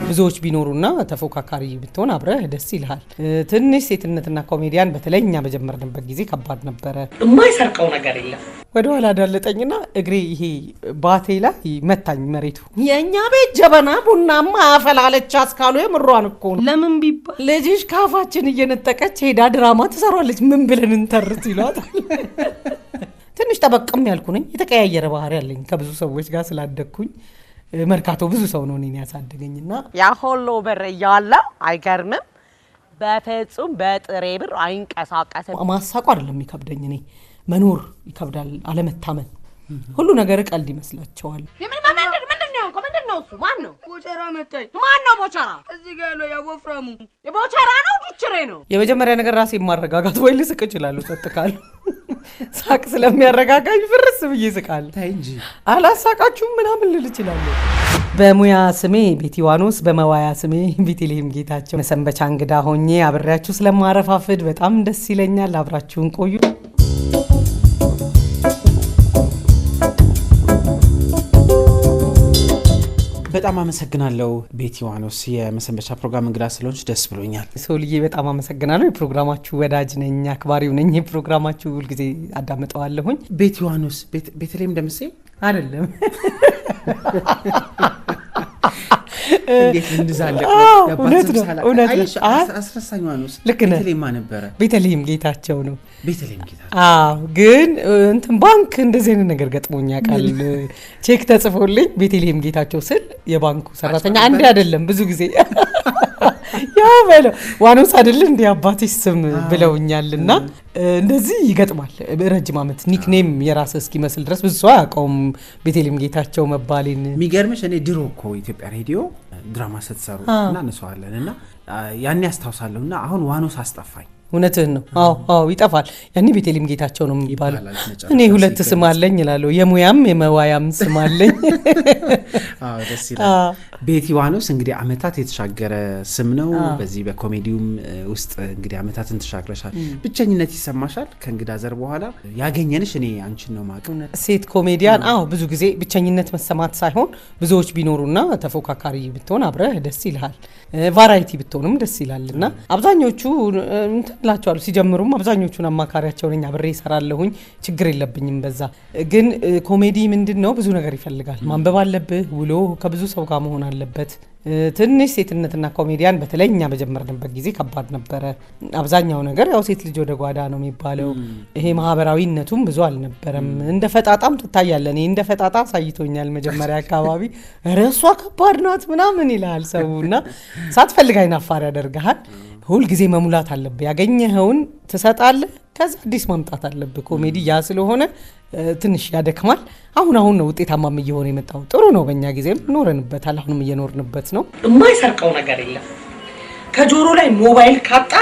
ብዙዎች ቢኖሩና ተፎካካሪ ብትሆን አብረህ ደስ ይልሃል። ትንሽ ሴትነትና ኮሜዲያን በተለይኛ በጀመርንበት ጊዜ ከባድ ነበረ። የማይሰርቀው ነገር የለም። ወደ ኋላ ዳለጠኝና እግሬ ይሄ ባቴ ላይ መታኝ መሬቱ። የኛ ቤት ጀበና ቡናማ አፈላለች አስካሉ የምሯን እኮ ነው። ለምን ቢባል ልጅሽ ካፋችን እየነጠቀች ሄዳ ድራማ ትሰራለች። ምን ብለን እንተርት ይሏታል። ትንሽ ጠበቅም ያልኩ ነኝ። የተቀያየረ ባህሪ ያለኝ ከብዙ ሰዎች ጋር ስላደግኩኝ መርካቶ ብዙ ሰው ነው እኔን ያሳደገኝና ያ ሁሉ ብር እያለው አይገርምም። በፍጹም በጥሬ ብር አይንቀሳቀስም። ማሳቁ አይደለም የሚከብደኝ፣ እኔ መኖር ይከብዳል። አለመታመን ሁሉ ነገር ቀልድ ይመስላቸዋል። ምንድነው እሱ? ማነው? ቦቸራ መጣኝ። ማነው ቦቸራ? እዚህ ጋር ነው ያወፍራሙ። የቦቸራ ነው ዱችሬ ነው። የመጀመሪያ ነገር ራሴ ማረጋጋት ወይ ልስቅ እችላለሁ። ሰጥካል ሳቅ ስለሚያረጋጋኝ ፍርስ ብዬ ስቃል። ታይ እንጂ አላሳቃችሁም ምናምን ልል እችላለሁ። በሙያ ስሜ ቤቲ ዋኖስ፣ በመዋያ ስሜ ቤተልሔም ጌታቸው መሰንበቻ እንግዳ ሆኜ አብሬያችሁ ስለማረፋፍድ በጣም ደስ ይለኛል። አብራችሁን ቆዩ። በጣም አመሰግናለሁ ቤቲ ዋኖስ፣ የመሰንበቻ ፕሮግራም እንግዳ ስለሆንሽ ደስ ብሎኛል። ሶልዬ በጣም አመሰግናለሁ። የፕሮግራማችሁ ወዳጅ ነኝ፣ አክባሪው ነኝ። የፕሮግራማችሁ ሁልጊዜ አዳምጠዋለሁኝ። ቤቲ ዋኖስ ቤተልሔም ደምሴ አይደለም? እንዴት እንዛለ እውነት ነው። አስረሳኝ ዋኖስ ልክ ነህ። ቤተልሔም ነበረ። ቤተልሔም ጌታቸው ነው። ቤተልሔም ጌታቸው። ግን እንትን ባንክ እንደዚህ አይነት ነገር ገጥሞኛ ቃል ቼክ ተጽፎልኝ ቤተልሔም ጌታቸው ስል የባንኩ ሰራተኛ አንዴ አይደለም ብዙ ጊዜ ያ በለው ዋኖስ አይደል እንዴ አባትሽ ስም ብለውኛልና እንደዚህ ይገጥማል። ረጅም ዓመት ኒክኔም የራስ እስኪመስል ድረስ ብዙ ሰው አያውቀውም ቤተልሔም ጌታቸው መባሌን። የሚገርምሽ እኔ ድሮ እኮ ኢትዮጵያ ሬዲዮ ድራማ ስትሰሩ እና እንሰዋለን እና ያኔ አስታውሳለሁ እና አሁን ዋኖስ አስጠፋኝ። እውነትህን ነው። አዎ ይጠፋል። ያኔ ቤተልሔም ጌታቸው ነው የሚባለው። እኔ ሁለት ስም አለኝ እላለሁ። የሙያም የመዋያም ስም አለኝ። ደስ ይላል። ቤቲ ዋኖስ እንግዲህ አመታት የተሻገረ ስም ነው። በዚህ በኮሜዲውም ውስጥ እንግዲህ አመታትን ተሻግረሻል። ብቸኝነት ይሰማሻል? ከእንግዳ ዘር በኋላ ያገኘንሽ እኔ አንቺን ነው ማቀ ሴት ኮሜዲያን። ብዙ ጊዜ ብቸኝነት መሰማት ሳይሆን ብዙዎች ቢኖሩና ተፎካካሪ ብትሆን አብረህ ደስ ይልሃል። ቫራይቲ ብትሆንም ደስ ይላልና አብዛኞቹ ላቸዋል ሲጀምሩም አብዛኞቹን አማካሪያቸው ነኝ። አብሬ እሰራለሁኝ፣ ችግር የለብኝም በዛ። ግን ኮሜዲ ምንድነው ብዙ ነገር ይፈልጋል። ማንበብ አለብህ፣ ውሎ ከብዙ ሰው ጋር መሆን አለበት። ትንሽ ሴትነትና ኮሜዲያን በተለይኛ በጀመርንበት ጊዜ ከባድ ነበረ። አብዛኛው ነገር ያው ሴት ልጅ ወደ ጓዳ ነው የሚባለው። ይሄ ማህበራዊነቱም ብዙ አልነበረም። እንደ ፈጣጣም ትታያለህ። እኔ እንደ ፈጣጣ ሳይቶኛል መጀመሪያ አካባቢ። እሷ ከባድ ናት ምናምን ይላል ሰውና ሳትፈልግ አይናፋር ያደርግሃል። ሁል ጊዜ መሙላት አለብህ። ያገኘኸውን ትሰጣለህ፣ ከዛ አዲስ ማምጣት አለብህ። ኮሜዲ ያ ስለሆነ ትንሽ ያደክማል። አሁን ነው ውጤታማም እየሆነ የመጣው። ጥሩ ነው። በእኛ ጊዜም ኖረንበታል፣ አሁንም እየኖርንበት ነው። የማይሰርቀው ነገር የለም። ከጆሮ ላይ ሞባይል ካጣ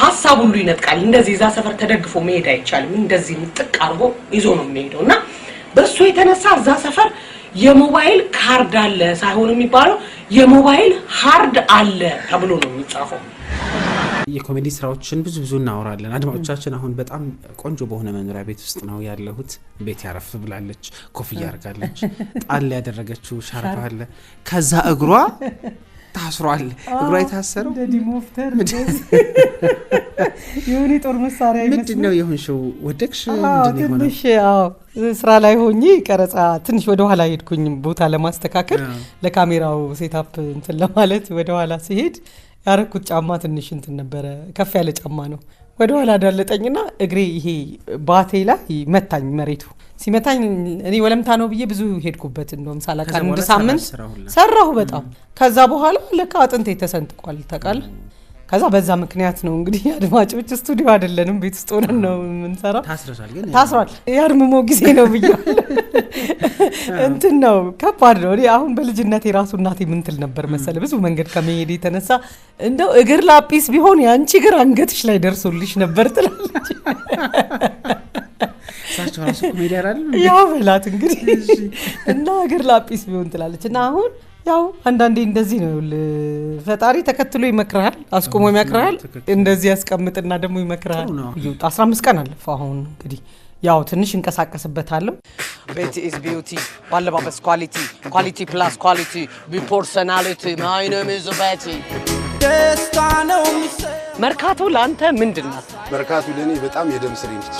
ሀሳብ ሁሉ ይነጥቃል። እንደዚህ እዛ ሰፈር ተደግፎ መሄድ አይቻልም። እንደዚህ ጥቅ አድርጎ ይዞ ነው የሚሄደው እና በሱ የተነሳ እዛ ሰፈር የሞባይል ካርድ አለ ሳይሆን የሚባለው የሞባይል ሃርድ አለ ተብሎ ነው የሚጻፈው። የኮሜዲ ስራዎችን ብዙ እናወራለን። አድማጮቻችን አሁን በጣም ቆንጆ በሆነ መኖሪያ ቤት ውስጥ ነው ያለሁት። ቤት ያረፍ ብላለች፣ ኮፍያ አድርጋለች፣ ጣል ያደረገችው ሻርፕ አለ፣ ከዛ እግሯ ታስሯል። እግሯ የታሰረው ዲሞፍተር የሆነ ጦር መሳሪያ ይመስላል። ምንድነው የሆንሽው? ወደቅሽ? ምንድነው ትንሽ ስራ ላይ ሆኜ ቀረጻ ትንሽ ወደ ኋላ ሄድኩኝ ቦታ ለማስተካከል ለካሜራው ሴታፕ እንትን ለማለት ወደ ኋላ ሲሄድ ያረኩት ጫማ ትንሽ እንትን ነበረ፣ ከፍ ያለ ጫማ ነው። ወደ ኋላ ዳለጠኝና እግሬ ይሄ ባቴ ላይ መታኝ መሬቱ። ሲመታኝ እኔ ወለምታ ነው ብዬ ብዙ ሄድኩበት። እንደውም ሳላካ አንድ ሳምንት ሰራሁ በጣም። ከዛ በኋላ ለካ አጥንቴ ተሰንጥቋል ታውቃለህ። ከዛ በዛ ምክንያት ነው እንግዲህ አድማጮች ስቱዲዮ አይደለንም ቤት ውስጥ ሆነን ነው የምንሰራው። ታስሯል። ያርምሞ ጊዜ ነው ብያለሁ። እንትን ነው ከባድ ነው። እኔ አሁን በልጅነቴ ራሱ እናቴ ምን ትል ነበር መሰለ፣ ብዙ መንገድ ከመሄድ የተነሳ እንደው እግር ላጲስ ቢሆን ያንቺ እግር አንገትሽ ላይ ደርሶልሽ ነበር ትላለች። ሳቸው ራሱ ኮሜዲ አይደል ያው በላት እንግዲህ እና እግር ላጲስ ቢሆን ትላለች። እና አሁን ያው አንዳንዴ እንደዚህ ነው። ፈጣሪ ተከትሎ ይመክራል፣ አስቆሞ ይመክራል፣ እንደዚህ ያስቀምጥና ደግሞ ይመክራል። 15 ቀን አለፈ አሁን እንግዲህ ያው ትንሽ እንቀሳቀስበታለሁ። ቤቲ ኢዝ ቢዩቲ ባለባበስ ኳሊቲ ኳሊቲ ፕላስ ኳሊቲ ቢፐርሰናሊቲ ማይ ኔም ኢዝ ቤቲ። ደስታ ነው መርካቶ ላንተ ምንድነው? መርካቶ ለኔ በጣም የደም ስሬ ነች።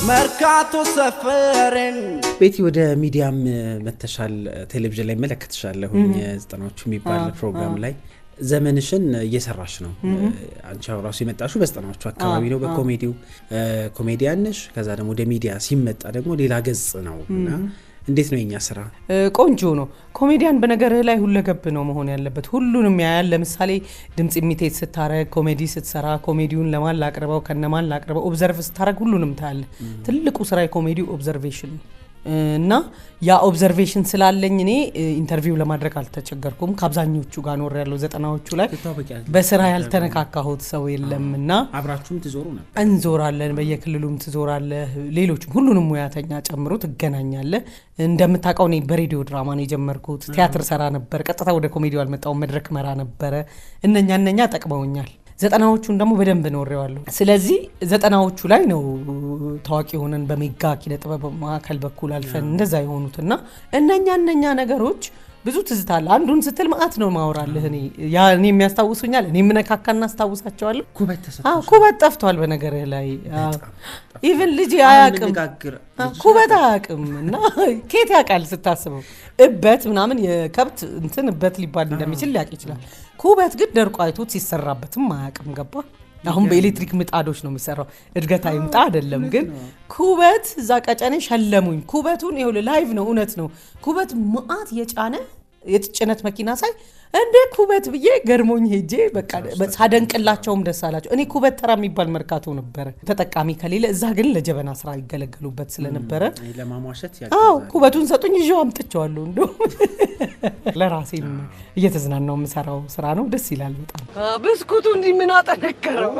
መርካቶ ሰፈረን። ቤቲ ወደ ሚዲያም መተሻል፣ ቴሌቪዥን ላይ መለከትሻለሁኝ 90ዎቹ የሚባል ፕሮግራም ላይ ዘመንሽን እየሰራሽ ነው። አንቺ ራሱ የመጣሽው በ90ዎቹ አካባቢ ነው። በኮሜዲው ኮሜዲያን ነሽ። ከዛ ደግሞ ወደ ሚዲያ ሲመጣ ደግሞ ሌላ ገጽ ነው እና እንዴት ነው የኛ ስራ? ቆንጆ ነው። ኮሜዲያን በነገርህ ላይ ሁለገብ ነው መሆን ያለበት። ሁሉንም ያያል። ለምሳሌ ድምጽ ኢሚቴት ስታረግ፣ ኮሜዲ ስትሰራ ኮሜዲውን ለማን ላቅርበው ከነማን ላቅርበው ኦብዘርቭ ስታረግ ሁሉንም ታያለ። ትልቁ ስራ የኮሜዲው ኦብዘርቬሽን እና ያ ኦብዘርቬሽን ስላለኝ እኔ ኢንተርቪው ለማድረግ አልተቸገርኩም። ከአብዛኞቹ ጋር ኖር ያለው 90ዎቹ ላይ በስራ ያልተነካካሁት ሰው የለምና አብራችሁም ትዞሩ ነበር? እንዞራለን፣ በየክልሉም ትዞራለህ። ሌሎችም ሁሉንም ሙያተኛ ጨምሮ ትገናኛለህ። እንደምታውቀው እኔ በሬዲዮ ድራማ ነው የጀመርኩት። ቲያትር ሰራ ነበር። ቀጥታ ወደ ኮሜዲው አልመጣሁም። መድረክ መራ ነበረ። እነኛ ጠቅመውኛል። 90ዎቹን ደግሞ በደንብ ኖሬዋለሁ። ስለዚህ 90ዎቹ ላይ ነው ታዋቂ ሆነን በሜጋ ኪነ ጥበብ ማዕከል በኩል አልፈን እንደዛ የሆኑትና እነኛ ነገሮች ብዙ ትዝታለ። አንዱን ስትል ማአት ነው ማወራልህ። እኔ የሚያስታውሱኛል። እኔ ምነካካና አስታውሳቸዋለሁ። ኩበት ጠፍቷል በነገርህ ላይ። ኢቭን ልጅ አያቅም ኩበት አያቅም እና ኬት ያውቃል ስታስበው እበት ምናምን የከብት እንትን እበት ሊባል እንደሚችል ሊያቅ ይችላል። ኩበት ግን ደርቆ አይቶት ሲሰራበትም አያቅም። ገባ? አሁን በኤሌክትሪክ ምጣዶች ነው የሚሰራው። እድገት አይምጣ አይደለም ግን ኩበት እዛ ቀጨኔ ሸለሙኝ። ኩበቱን ይኸውልህ ላይቭ ነው፣ እውነት ነው። ኩበት ማአት የጫነ የጭነት መኪና ሳይ እንደ ኩበት ብዬ ገርሞኝ ሄጄ በቃ ሳደንቅላቸውም ደስ አላቸው። እኔ ኩበት ተራ የሚባል መርካቶ ነበረ ተጠቃሚ ከሌለ፣ እዛ ግን ለጀበና ስራ ይገለገሉበት ስለነበረ ለማሟሸት ኩበቱን ሰጡኝ። ይዤው አምጥቼዋለሁ። እንደውም ለራሴም እየተዝናናው የምሰራው ስራ ነው። ደስ ይላል በጣም። ብስኩቱ እንዲህ ምን አጠነከረው፣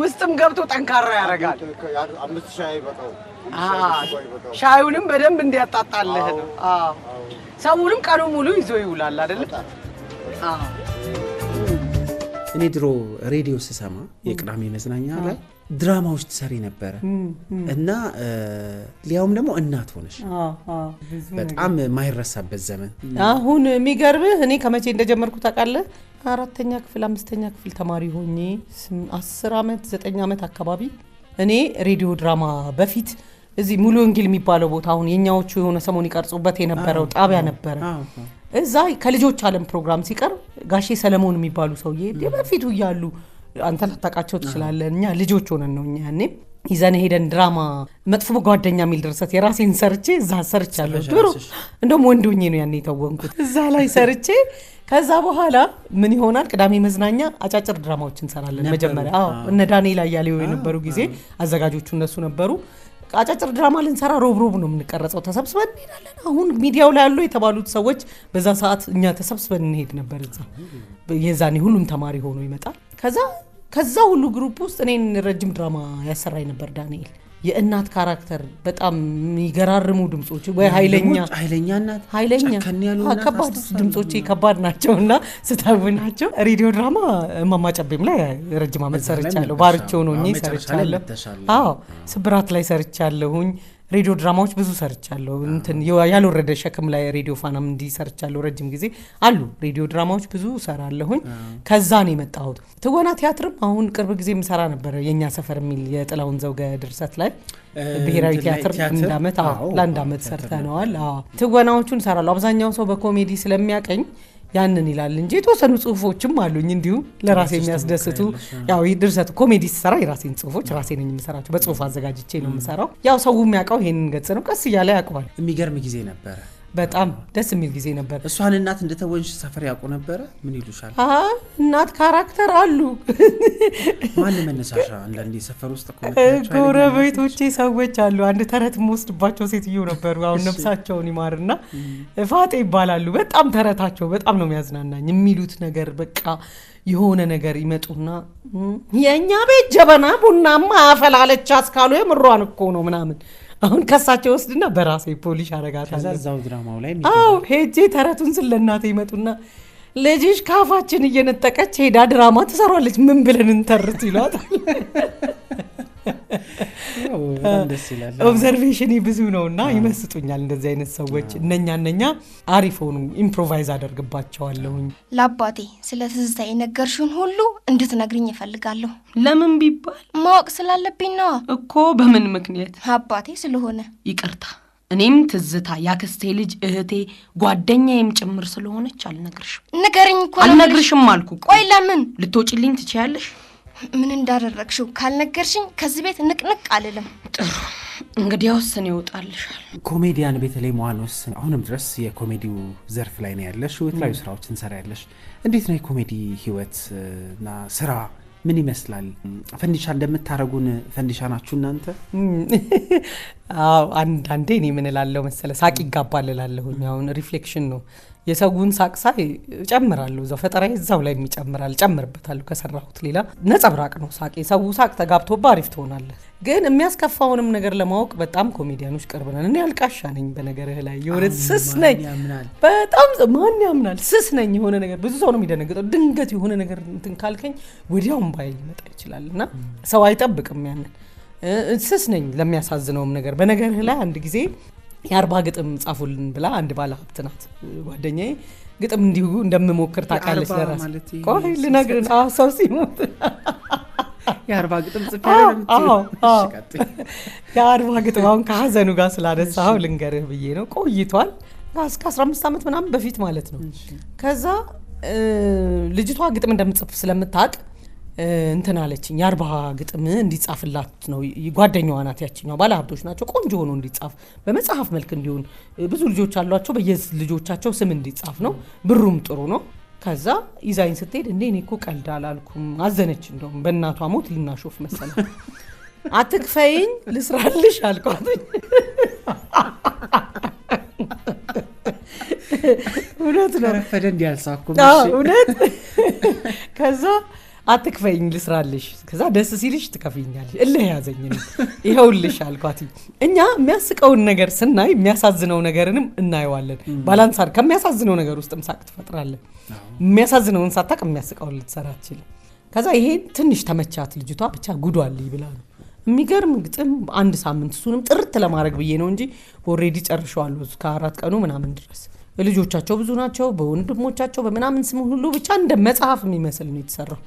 ውስጥም ገብቶ ጠንካራ ያደርጋል። 5 ሻይ በቃው። ሻዩንም በደንብ እንዲያጣጣልህ ነው። ሰውንም ቀኑ ሙሉ ይዞ ይውላል አይደል? እኔ ድሮ ሬዲዮ ስሰማ የቅዳሜ መዝናኛ ላይ ድራማዎች ትሰሪ ነበረ እና ሊያውም ደግሞ እናት ሆነሽ በጣም ማይረሳበት ዘመን። አሁን የሚገርምህ እኔ ከመቼ እንደጀመርኩ ታውቃለህ? 4ኛ ክፍል 5ኛ ክፍል ተማሪ ሆኜ 10 ዓመት 9 ዓመት አካባቢ እኔ ሬዲዮ ድራማ በፊት እዚህ ሙሉ ወንጌል የሚባለው ቦታ አሁን የኛዎቹ የሆነ ሰሞን ይቀርጹበት የነበረው ጣቢያ ነበረ። እዛ ከልጆች ዓለም ፕሮግራም ሲቀርብ ጋሼ ሰለሞን የሚባሉ ሰውዬ በፊቱ እያሉ አንተ ላታውቃቸው ትችላለህ። እኛ ልጆች ሆነን ነው እኛ ያኔ ይዘን ሄደን ድራማ መጥፎ ጓደኛ የሚል ድርሰት የራሴን ሰርቼ እዛ ሰርቻለሁ። ድሮ እንደውም ወንድ ሆኜ ነው ያኔ የተወንኩት። እዛ ላይ ሰርቼ ከዛ በኋላ ምን ይሆናል ቅዳሜ መዝናኛ አጫጭር ድራማዎች እንሰራለን። መጀመሪያ እነ ዳንኤል አያሌው የነበሩ ጊዜ አዘጋጆቹ እነሱ ነበሩ። አጫጭር ድራማ ልንሰራ ሮብ ነው የምንቀረጸው። ተሰብስበን እንሄዳለን። አሁን ሚዲያው ላይ ያሉ የተባሉት ሰዎች በዛ ሰዓት እኛ ተሰብስበን እንሄድ ነበር እዛ። የዛኔ ሁሉም ተማሪ ሆኖ ይመጣል። ከዛ ሁሉ ግሩፕ ውስጥ እኔን ረጅም ድራማ ያሰራኝ ነበር ዳንኤል። የእናት ካራክተር በጣም የሚገራርሙ ድምጾች ወይ ኃይለኛ እናት ከባድ ድምጾች ከባድ ናቸውና ስታውናቸው ሬዲዮ ድራማ ማማጨቤም ላይ ረጅም ዓመት ሰርቻለሁ። ባርቾ ነው እኔ ሰርቻለሁ። ስብራት ላይ ሰርቻለሁኝ። ሬዲዮ ድራማዎች ብዙ ሰርቻለሁ። እንትን ያልወረደ ሸክም ላይ ሬዲዮ ፋናም እንዲህ ሰርቻለሁ። ረጅም ጊዜ አሉ ሬዲዮ ድራማዎች ብዙ ሰራለሁኝ። ከዛ ነው የመጣሁት። ትወና ቲያትርም አሁን ቅርብ ጊዜ ምሰራ ነበር። የኛ ሰፈር የሚል የጥላውን ዘውገ ድርሰት ላይ ብሔራዊ ቲያትር ለአንድ ዓመት ሰርተነዋል። ትወናዎቹን ሰራለሁ። አብዛኛው ሰው በኮሜዲ ስለሚያቀኝ ያንን ይላል እንጂ የተወሰኑ ጽሁፎችም አሉኝ እንዲሁ ለራሴ የሚያስደስቱ። ያው ድርሰት ኮሜዲ ሲሰራ የራሴን ጽሁፎች ራሴ ነኝ የምሰራቸው። በጽሁፍ አዘጋጅቼ ነው የምሰራው። ያው ሰው የሚያውቀው ይሄንን ገጽ ነው። ቀስ እያለ ያውቀዋል። የሚገርም ጊዜ ነበረ። በጣም ደስ የሚል ጊዜ ነበር። እሷን እናት እንደተወንሽ ሰፈር ያውቁ ነበረ? ምን ይሉሻል? እናት ካራክተር አሉ። ማን መነሳሻ? አንዳንዴ ሰፈር ውስጥ ጎረቤቶቼ ሰዎች አሉ። አንድ ተረት የምወስድባቸው ሴትዮ ነበሩ። አሁን ነፍሳቸውን ይማርና ፋጤ ይባላሉ። በጣም ተረታቸው በጣም ነው የሚያዝናናኝ። የሚሉት ነገር በቃ የሆነ ነገር ይመጡና የኛ ቤት ጀበና ቡናማ አፈላለች አስካሉ የምሯን እኮ ነው ምናምን። አሁን ከሳቸው ወስድና በራሴ ፖሊሽ አረጋታለሁ። ከዛው ድራማው ላይ ሄጄ ተረቱን ስለናቴ ይመጡና ልጅሽ ካፋችን እየነጠቀች ሄዳ ድራማ ትሰራለች ምን ብለን እንተርት ይሏታል። በጣም ደስ ይላል። ኦብዘርቬሽን ብዙ ነውና ይመስጡኛል እንደዚህ አይነት ሰዎች። እነኛ አሪፍ ሆኑ ኢምፕሮቫይዝ አደርግባቸዋለሁኝ። ለአባቴ ስለ ትዝታ የነገርሽውን ሁሉ እንድትነግሪኝ እፈልጋለሁ። ለምን ቢባል ማወቅ ስላለብኝ ነው እኮ። በምን ምክንያት? አባቴ ስለሆነ። ይቅርታ፣ እኔም ትዝታ ያክስቴ ልጅ እህቴ ጓደኛዬም ጭምር ስለሆነች አልነግርሽም። ንገሪኝ እኮ። አልነግርሽም አልኩ። ቆይ ለምን? ልትወጪልኝ ትችያለሽ? ምን እንዳደረግሽው ካልነገርሽኝ ከዚህ ቤት ንቅንቅ አልልም። ጥሩ፣ እንግዲያውስ እኔ እወጣልሻል። ኮሜዲያን በተለይ መዋኖስ አሁንም ድረስ የኮሜዲው ዘርፍ ላይ ነው ያለሽ፣ የተለያዩ ስራዎችን እንሰራያለሽ። እንዴት ነው የኮሜዲ ህይወትና ስራ ምን ይመስላል? ፈንዲሻ እንደምታረጉን ፈንዲሻ ናችሁ እናንተ? አዎ፣ አንዳንዴ እኔ ምን እላለሁ መሰለ ሳቅ ይጋባል እላለሁኝ። አሁን ሪፍሌክሽን ነው የሰውን ሳቅ ሳይ እጨምራለሁ፣ እዛው ፈጠራዬ እዛው ላይ ይጨምራል፣ እጨምርበታለሁ ከሰራሁት ሌላ ነጸብራቅ ነው ሳቅ። የሰው ሳቅ ተጋብቶባ አሪፍ ትሆናለህ። ግን የሚያስከፋውንም ነገር ለማወቅ በጣም ኮሜዲያኖች ቅርብ ነን። እኔ አልቃሻ ነኝ በነገርህ ላይ የሆነ ስስ ነኝ፣ በጣም ማን ያምናል? ስስ ነኝ የሆነ ነገር ብዙ ሰው ነው የሚደነግጠው። ድንገት የሆነ ነገር እንትን ካልከኝ ወዲያውም ባይ ሊመጣ ይችላል እና ሰው አይጠብቅም ያንን። ስስ ነኝ ለሚያሳዝነውም ነገር። በነገርህ ላይ አንድ ጊዜ የ40 ግጥም ጻፉልን ብላ አንድ ባለ ሀብት ናት ጓደኛዬ፣ ግጥም እንዲሁ እንደምሞክር ታውቃለች። ለራስ ቆይ ልነግርህ፣ ሰው ሲሞት የ40 ግጥም ጽፈህ የ40 ግጥም አሁን ከሀዘኑ ጋር ስላነሳኸው ልንገርህ ብዬ ነው። ቆይቷል፣ እስከ 15 ዓመት ምናምን በፊት ማለት ነው። ከዛ ልጅቷ ግጥም እንደምጽፍ ስለምታውቅ እንትን አለችኝ፣ የ40 ግጥም እንዲጻፍላት ነው። ጓደኛዋ ናት፣ ያቺኛው ባለ ሀብቶች ናቸው። ቆንጆ ሆኖ እንዲጻፍ በመጽሐፍ መልክ እንዲሆን፣ ብዙ ልጆች አሏቸው፣ በየልጆቻቸው ስም እንዲጻፍ ነው። ብሩም ጥሩ ነው። ከዛ ይዛኝ ስትሄድ እንዴ እኔ እኮ ቀልድ አላልኩም፣ አዘነች። እንደውም በእናቷ ሞት ልናሾፍ መሰለ። አትክፈይኝ ልስራልሽ አልኳት። እውነት ነው ረፈደ እንዲያልሳኩም እውነት። ከዛ አትክፈይኝ ልስራልሽ፣ ከዛ ደስ ሲልሽ ትከፍይኛለሽ። እልህ ያዘኝ ነው ይኸውልሽ አልኳት። እኛ የሚያስቀውን ነገር ስናይ የሚያሳዝነው ነገርንም እናየዋለን። ባላንስ አድርገን ከሚያሳዝነው ነገር ውስጥም ሳቅ ትፈጥራለን። የሚያሳዝነውን ሳታቅ የሚያስቀውን ልትሰራ አትችልም። ከዛ ይሄ ትንሽ ተመቻት ልጅቷ። ብቻ ጉዷልኝ ብላ ነው። የሚገርም ግጥም አንድ ሳምንት፣ እሱንም ጥርት ለማድረግ ብዬ ነው እንጂ ኦልሬዲ ጨርሸዋለሁ እስከ 4 ቀኑ ምናምን ድረስ። ልጆቻቸው ብዙ ናቸው፣ በወንድሞቻቸው በምናምን ስም ሁሉ ብቻ እንደ መጽሐፍ የሚመስል ነው የተሰራው።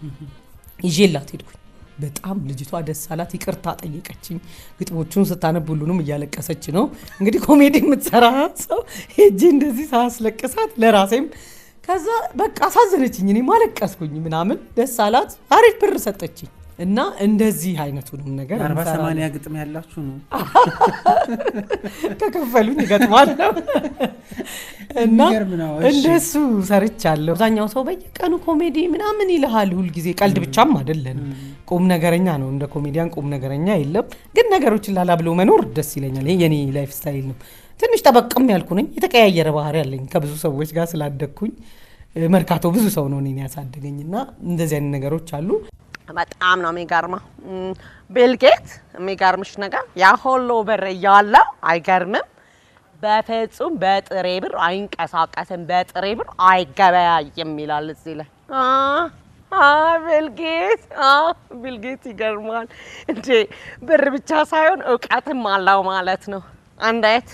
ይዤላት ሄድኩኝ። በጣም ልጅቷ ደስ አላት፣ ይቅርታ ጠየቀችኝ። ግጥሞቹን ስታነብ ሁሉንም እያለቀሰች ነው። እንግዲህ ኮሜዲ የምትሰራ ሰው ሄጄ እንደዚህ ሳያስለቅሳት ለራሴም ከዛ በቃ አሳዘነችኝ። እኔ ማለቀስኩኝ ምናምን፣ ደስ አላት፣ አሪፍ ብር ሰጠችኝ። እና እንደዚህ አይነቱንም ነገር 40-80 ግጥም ያላችሁ ነው ከከፈሉኝ ይገጥማለሁ። እና እንደሱ ሰርቻለሁ። አብዛኛው ሰው በየቀኑ ኮሜዲ ምናምን ይልሃል። ሁልጊዜ ቀልድ ብቻም አይደለም፣ ቁም ነገረኛ ነው። እንደ ኮሜዲያን ቁም ነገረኛ የለም። ግን ነገሮችን ላላ ብሎ መኖር ደስ ይለኛል። ይሄ የኔ ላይፍ ስታይል ነው። ትንሽ ጠበቅም ያልኩ ነኝ። የተቀያየረ ባህሪ ያለኝ ከብዙ ሰዎች ጋር ስላደግኩኝ፣ መርካቶ ብዙ ሰው ነው እኔን ያሳደገኝና እንደዚህ አይነት ነገሮች አሉ። በጣም ነው የሚገርመው። ቢልጌት የሚገርምሽ ነገር ያ ሁሉ ብር እያለው አይገርምም። በፍጹም በጥሬ ብር አይንቀሳቀስም፣ በጥሬ ብር አይገበያይም ይላል እዚህ ላይ። ቢልጌት ይገርማል እንዴ! ብር ብቻ ሳይሆን እውቀትም አለው ማለት ነው። እንዴት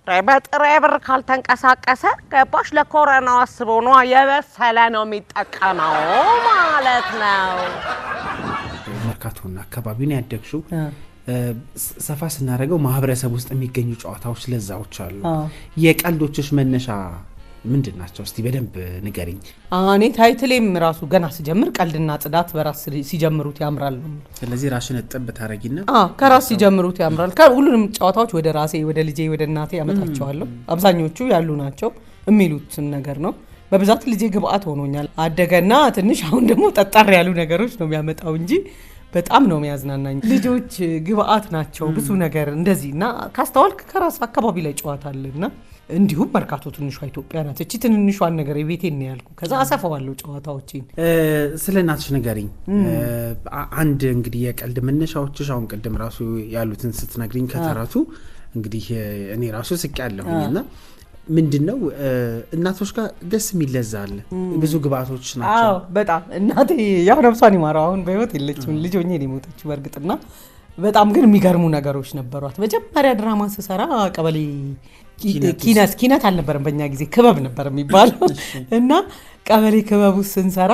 በጥሬ ብር ካልተንቀሳቀሰ ገባሽ? ለኮረናው አስቦ ነው የበሰለ ነው የሚጠቀመው ማለት ነው። መርካቶና አካባቢውን ያደግሽው ሰፋ ስናደርገው ማህበረሰብ ውስጥ የሚገኙ ጨዋታዎች፣ ለዛዎች አሉ። የቀልዶችሽ መነሻ ምንድን ናቸው? እስቲ በደንብ ንገሪኝ። እኔ ታይትሌም ራሱ ገና ሲጀምር ቀልድና ጽዳት በራስ ሲጀምሩት ያምራል ነው። ስለዚህ ራስሽን እጥብ ታረጊና ከራስ ሲጀምሩት ያምራል። ሁሉንም ጨዋታዎች ወደ ራሴ፣ ወደ ልጄ፣ ወደ እናቴ ያመጣቸዋለሁ። አብዛኞቹ ያሉ ናቸው የሚሉትን ነገር ነው። በብዛት ልጄ ግብአት ሆኖኛል። አደገና ትንሽ አሁን ደግሞ ጠጣር ያሉ ነገሮች ነው የሚያመጣው እንጂ በጣም ነው የሚያዝናናኝ። ልጆች ግብአት ናቸው ብዙ ነገር እንደዚህ እና ካስተዋልክ ከራስ አካባቢ ላይ ጨዋታ አለና እንዲሁም መርካቶ ትንሿ ኢትዮጵያ ናት። እቺ ትንሿን ነገር የቤቴን ነው ያልኩ። ከዛ አሰፋዋለሁ ጨዋታዎችን። ስለ እናትሽ ንገሪኝ። አንድ እንግዲህ የቀልድ መነሻዎችሽ አሁን ቅድም ራሱ ያሉትን ስትነግሪኝ ከተረቱ እንግዲህ እኔ ራሱ ስቅ ያለሁኝና ምንድነው እናቶች ጋር ደስ የሚለዛ አለ። ብዙ ግብአቶች ናቸው። በጣም እናቴ ያው ነፍሷን ይማረው አሁን በህይወት የለችም። ልጅ ሆኜ ነው የሞተችው በእርግጥና በጣም ግን የሚገርሙ ነገሮች ነበሯት። መጀመሪያ ድራማ ስሰራ ቀበሌ ኪነት አልነበረም በእኛ ጊዜ ክበብ ነበር የሚባለው እና ቀበሌ ክበቡ ስንሰራ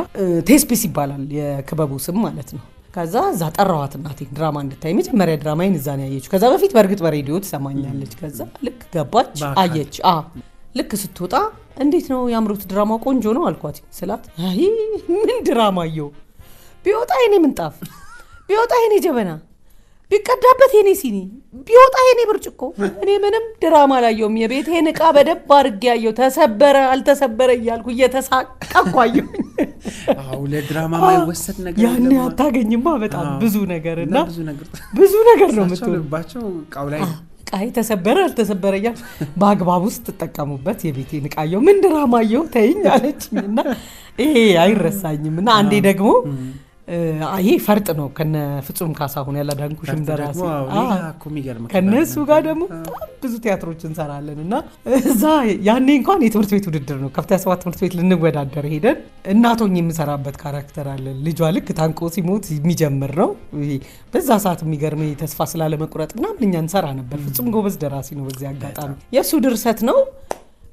ቴስፒስ ይባላል የክበቡ ስም ማለት ነው። ከዛ እዛ ጠራዋት እናቴ ድራማ እንድታይ መጀመሪያ ድራማዬን እዛ ነው ያየችው። ከዛ በፊት በእርግጥ በሬዲዮ ትሰማኛለች። ከዛ ልክ ገባች አየች። ልክ ስትወጣ እንዴት ነው ያምሩት ድራማው ቆንጆ ነው አልኳት ስላት አይ ምን ድራማየው ቢወጣ የኔ ምንጣፍ ቢወጣ የኔ ጀበና ቢቀዳበት የኔ ሲኒ ቢወጣ የኔ ብርጭቆ እኔ ምንም ድራማ ላየውም የቤቴን ዕቃ በደብ አድርጌ ያየው ተሰበረ አልተሰበረ እያልኩ እየተሳቀቅኩ አየሁኝ። ለድራማ ማይወሰድ ነገር ያኔ አታገኝማ በጣም ብዙ ነገርና ብዙ ነገር ነው የምትሉባቸው ቃው ላይ ቃይ ተሰበረ አልተሰበረ እያልኩ በአግባቡ ውስጥ ተጠቀሙበት የቤቴን ዕቃ ያየው ምን ድራማየው ተይኝ አለችኝና ይሄ አይረሳኝምና አንዴ ደግሞ ይሄ ፈርጥ ነው ከነ ፍጹም ካሳሁን ያላዳንኩሽም ደራሲ ከነሱ ጋር ደግሞ ብዙ ቲያትሮች እንሰራለንና እዛ ያኔ እንኳን የትምህርት ቤት ውድድር ነው ከፍተኛ 7 ትምህርት ቤት ልንወዳደር ሄደን እናቶኝ የምሰራበት ካራክተር አለ ልጇ ልክ ታንቆ ሲሞት የሚጀምር ነው በዛ ሰዓት የሚገርመኝ ተስፋ ስላለ መቁረጥ ምናምን እኛ እንሰራ ነበር። ፍጹም ጎበዝ ደራሲ ነው። በዚህ አጋጣሚ የሱ ድርሰት ነው።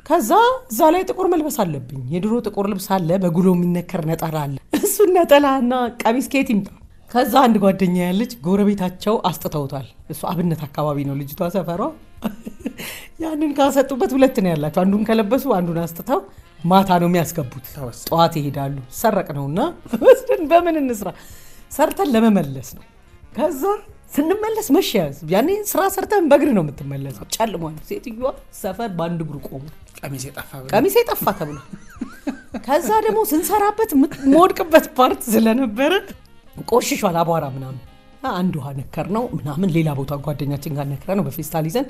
ከዛ እዛ ላይ ጥቁር መልበስ አለብኝ። የድሮ ጥቁር ልብስ አለ በጉሎ የሚነከር ነጠላ አለ። እሱ ነጠላና ቀሚስ ከየት ይምጣ? ከዛ አንድ ጓደኛ ያለች ጎረቤታቸው አስጥተውታል። እሱ አብነት አካባቢ ነው ልጅቷ ሰፈሯ። ያንን ካሰጡበት 2 ነው ያላቸው። አንዱን ከለበሱ አንዱን አስጥተው ማታ ነው የሚያስገቡት። ጠዋት ይሄዳሉ። ሰረቅ ነውና ወስደን በምን እንስራ ሰርተን ለመመለስ ነው። ከዛ ስንመለስ መሸያዝ ያኔ ስራ ሰርተን በእግር ነው የምትመለሰው። ጨልሟል። ሴትዮዋ ሰፈር ባንድ እግሩ ቆሙ። ቀሚሴ ጠፋ ተብሎ ከዛ ደግሞ ስንሰራበት ሞድቅበት ፓርት ስለነበረ ቆሽሿል አቧራ ምናምን አንዱ ውሃ ነከር ነው ምናምን ሌላ ቦታ ጓደኛችን ጋር ነከረ ነው በፌስታል ይዘን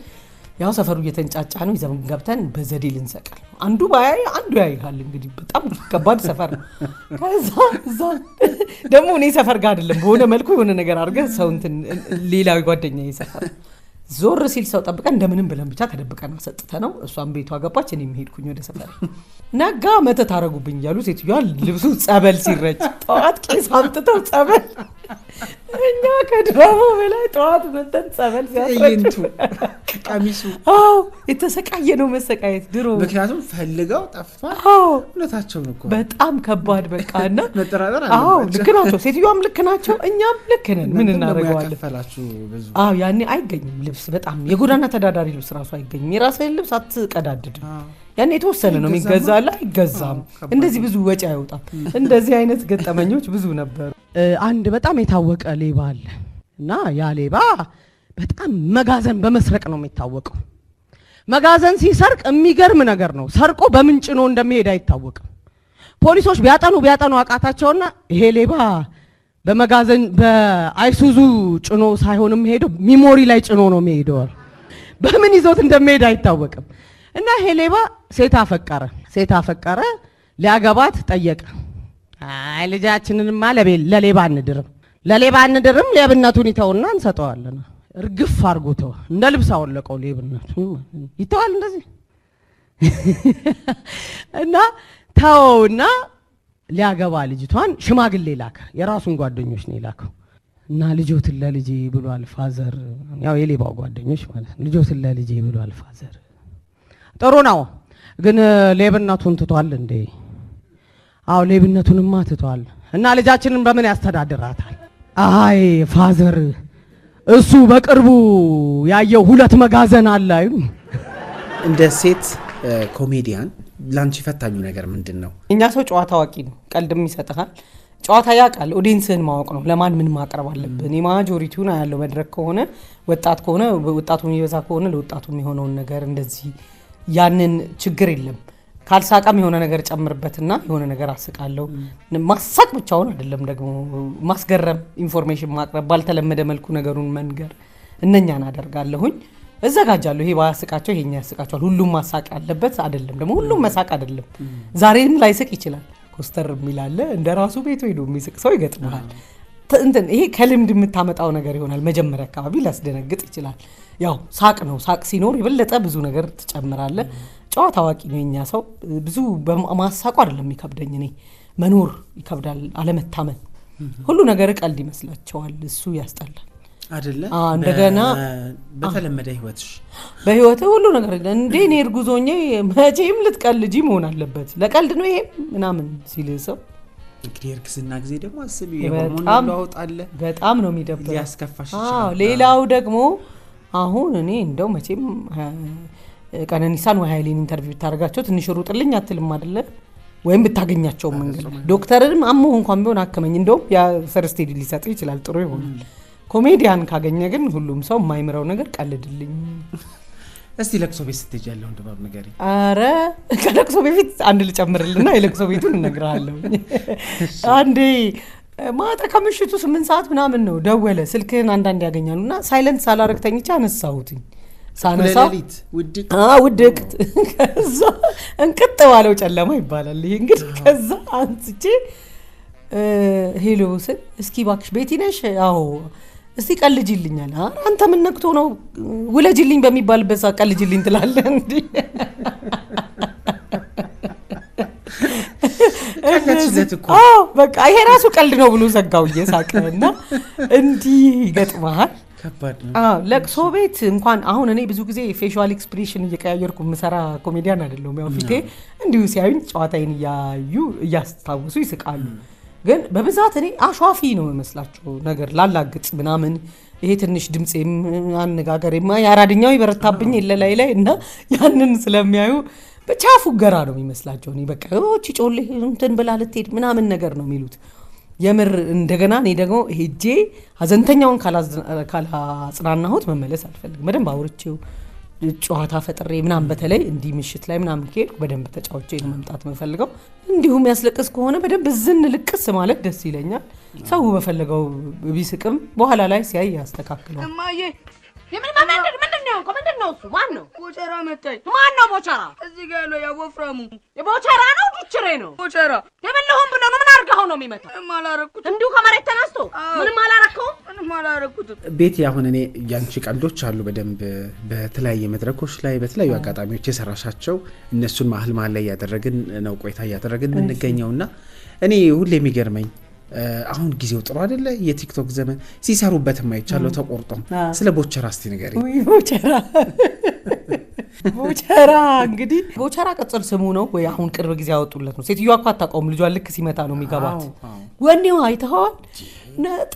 ያው ሰፈሩ እየተንጫጫ ነው ይዘን ገብተን በዘዴ ልንሰቀል አንዱ ባያይ አንዱ ያይሃል። እንግዲህ በጣም ከባድ ሰፈር ነው። ከዛ ደግሞ እኔ ሰፈር ጋር አይደለም በሆነ መልኩ የሆነ ነገር አድርገህ ሰው እንትን ሌላ ጓደኛዬ ሰፈር ዞር ሲል ሰው ጠብቀን እንደምንም ብለን ብቻ ተደብቀን አሰጥተነው እሷን ቤቷ ገባች። እኔም ሄድኩኝ ወደ ሰፈር። ነጋ መተት አረጉብኝ ያሉ ሴትዮዋ ልብሱ ጸበል ሲረጭ ጠዋት ቄስ አምጥተው ጸበል እኛ ከድራማው በላይ ጠዋት መተን ጸበል ሲያስረጩ ቀሚሱ የተሰቃየ ነው መሰቃየት ድሮ ምክንያቱም ፈልገው ጠፋ። ሁለታቸው ነው በጣም ከባድ በቃና መጠራጠር አለበት። ልክ ናቸው ሴትዮዋም ልክ ናቸው እኛም ልክ ነን። ምን እናደርገዋለን? ያኔ አይገኝም ልብስ በጣም የጎዳና ተዳዳሪ ልብስ ራሱ አይገኝም። የራስህን ልብስ አትቀዳድድም። ያኔ የተወሰነ ነው የሚገዛላ አይገዛም። እንደዚህ ብዙ ወጪ አይወጣም። እንደዚህ አይነት ገጠመኞች ብዙ ነበሩ። አንድ በጣም የታወቀ ሌባ አለ እና ያ ሌባ በጣም መጋዘን በመስረቅ ነው የሚታወቀው። መጋዘን ሲሰርቅ የሚገርም ነገር ነው። ሰርቆ በምን ጭኖ እንደሚሄድ አይታወቅም። ፖሊሶች ቢያጠኑ አቃታቸውና ይሄ ሌባ በመጋዘን በአይሱዙ ጭኖ ሳይሆንም ሄደው ሚሞሪ ላይ ጭኖ ነው የሚሄደው። በምን ይዞት እንደሚሄድ አይታወቅም። እና ይሄ ሌባ ሴት አፈቀረ ሊያገባት ጠየቀ። አይ ልጃችንንማ ለሌባ አንድርም ሌብነቱን ይተውና እንሰጠዋለን። እርግፍ አርጎተው እንደ ልብስ አወለቀው ሌብነቱ ይተዋል እንደዚህ እና ተውና ሊያገባ ልጅቷን ሽማግሌ ላከ። የራሱን ጓደኞች ነው የላከው እና ልጆትን ለልጄ ብሏል ፋዘር፣ ያው የሌባው ጓደኞች ማለት ነው። ልጆትን ለልጄ ብሏል ፋዘር። ጥሩ ነው ግን ሌብነቱን ትቷል እንዴ? አዎ ሌብነቱንማ ትቷል። እና ልጃችንን በምን ያስተዳድራታል? አይ ፋዘር እሱ በቅርቡ ያየው 2 መጋዘን አለ አይሉ። እንደ ሴት ኮሜዲያን ላንቺ ፈታኙ ነገር ምንድነው? እኛ ሰው ጨዋታ አዋቂ ነው። ቀልድም ይሰጣል። ጨዋታ ያውቃል። ኦዲየንስን ማወቅ ነው። ለማን ምን ማቅረብ አለብን? የማጆሪቲውን ያለው መድረክ ከሆነ ወጣት ከሆነ ወጣቱ የሚበዛ ከሆነ ለወጣቱ የሚሆነውን ነገር እንደዚህ ያንን ችግር የለም። ካልሳቀም የሆነ ነገር ጨምርበትና የሆነ ነገር አስቃለሁ። ማሳቅ ብቻውን አይደለም ደግሞ ማስገረም፣ ኢንፎርሜሽን ማቅረብ፣ ባልተለመደ መልኩ ነገሩን መንገር እነኛን አደርጋለሁኝ። እዘጋጃለሁ። ይሄ ባያስቃቸው ይሄኛ ያስቃቸዋል። ሁሉም ማሳቅ ያለበት አይደለም። ደግሞ ሁሉም መሳቅ አይደለም። ዛሬም ላይስቅ ይችላል። ኮስተር የሚላለ እንደራሱ ቤቱ ሄዶ የሚስቅ ሰው ይገጥማል። ይሄ ከልምድ የምታመጣው ነገር ይሆናል። መጀመሪያ አካባቢ ሊያስደነግጥ ይችላል። ያው ሳቅ ነው። ሳቅ ሲኖር የበለጠ ብዙ ነገር ትጨምራለ። ጨዋታ አዋቂ ነው የኛ ሰው። ብዙ ማሳቁ አይደለም የሚከብደኝ፣ እኔ መኖር ይከብዳል። አለመታመን፣ ሁሉ ነገር ቀልድ ይመስላቸዋል። እሱ ያስጠላል። አይደለ እንደገና በተለመደ ህይወትሽ በህይወት ሁሉ ነገር እንዴ እኔ እርጉዞኜ መቼም ልትቀልጂ መሆን አለበት ለቀልድ ነው ይሄ ምናምን ሲል ሰው እንግዲህ እርግዝና ጊዜ ደግሞ አስቢ የሆርሞን ለውጥ አለ በጣም ነው የሚደብረው ሊያስከፋሽ ይችላል ሌላው ደግሞ አሁን እኔ እንደው መቼም ቀነኒሳን ወይ ኃይሌን ኢንተርቪው ታደርጋቸው ትንሽ ሩጥልኝ አትልም አይደለ ወይም ብታገኛቸው መንገድ ዶክተርንም አሞ እንኳን ቢሆን አከመኝ እንደው ያ ፈርስት ኤድ ሊሰጥ ይችላል ጥሩ ይሆናል ኮሜዲያን ካገኘ ግን ሁሉም ሰው የማይምረው ነገር ቀልድልኝ እስቲ ለቅሶ ቤት ስትሄጂ ያለው ድባብ ንገሪ አረ ከለቅሶ በፊት አንድ ልጨምርልና የለቅሶ ቤቱን እነግርሃለሁ አንዴ ማታ ከምሽቱ 8 ሰዓት ምናምን ነው ደወለ ስልክህን አንዳንድ ያገኛሉና ሳይለንት ሳላረግ ተኝቼ አነሳሁትኝ ሳነሳው ውድቅት ከዛ እንቅጥ ባለው ጨለማ ይባላል ይሄ እንግዲህ ከዛ አንስቼ ሄሎ ስል እስኪ እባክሽ ቤቲ ነሽ አዎ እስቲ ቀልጂልኛል አንተ ምን ነክቶ ነው ውለጂልኝ በሚባልበት ሰዓት ቀልጂልኝ ትላለህ እንዴ በቃ ይሄ ራሱ ቀልድ ነው ብሎ ዘጋው እየሳቀና እንዲህ ይገጥማል ከባድ ነው ለቅሶ ቤት እንኳን አሁን እኔ ብዙ ጊዜ ፌሻል ኤክስፕሬሽን እየቀያየርኩ ምሰራ ኮሜዲያን አይደለም ያው ፊቴ እንዲሁ ሲያዩኝ ጨዋታዬን እያስታውሱ ይስቃሉ ግን በብዛት እኔ አሿፊ ነው መስላችሁ ነገር ላላግጥ ምናምን ይሄ ትንሽ ድምጼም አነጋገሬማ ያራድኛው ይበረታብኝ ይለላይ ላይ እና ያንን ስለሚያዩ በቻፉ ገራ ነው የሚመስላቸው እኔ በቃ እቺ ጮሌ እንትን ብላ ልትሄድ ምናምን ነገር ነው የሚሉት የምር እንደገና እኔ ደግሞ ሄጄ ሀዘንተኛውን ካላጽናናሁት መመለስ አልፈልግም በደንብ አውርቼው ጨዋታ ፈጥሬ ምናምን በተለይ እንዲህ ምሽት ላይ ምናምን ከሄድኩ በደንብ ተጫውቼ ነው መምጣት የምፈልገው እንዲሁም ያስለቅስ ከሆነ በደንብ ዝን ልቅስ ማለት ደስ ይለኛል ሰው በፈለገው ቢስቅም በኋላ ላይ ሲያይ ያስተካክለው እማዬ ምንድን ነው እሱ ማን ነው ቦቸራ መጣኝ ማን ነው ቦቸራ እዚህ ጋር ያለው ያወፍራሙ የቦቸራ ነው ዱችሬ ነው ቦቸራ የበለሁም ብለው ምን አርጋው ነው የሚመጣው ማላረኩት እንዲሁ ከመሬት ተነስቶ ምንም አላረኩት ቤት ያሁን እኔ ያንቺ ቀልዶች አሉ በደንብ በተለያየ መድረኮች ላይ በተለያዩ አጋጣሚዎች የሰራሻቸው እነሱን መሀል ላይ ያደረግን ነው ቆይታ ያደረግን የምንገኘውና እኔ ሁሌ የሚገርመኝ አሁን ጊዜው ጥሩ አይደለ የቲክቶክ ዘመን ሲሰሩበት የማይቻለው ተቆርጦም ስለ ቦቸራ እስቲ ንገሪኝ ቦቸራ እንግዲህ ቦቸራ ቅጽል ስሙ ነው ወይ አሁን ቅርብ ጊዜ ያወጡለት ነው ሴትዮዋ እኮ አታውቀውም ልጇን ልክ ሲመታ ነው የሚገባት ወኔው አይተኸዋል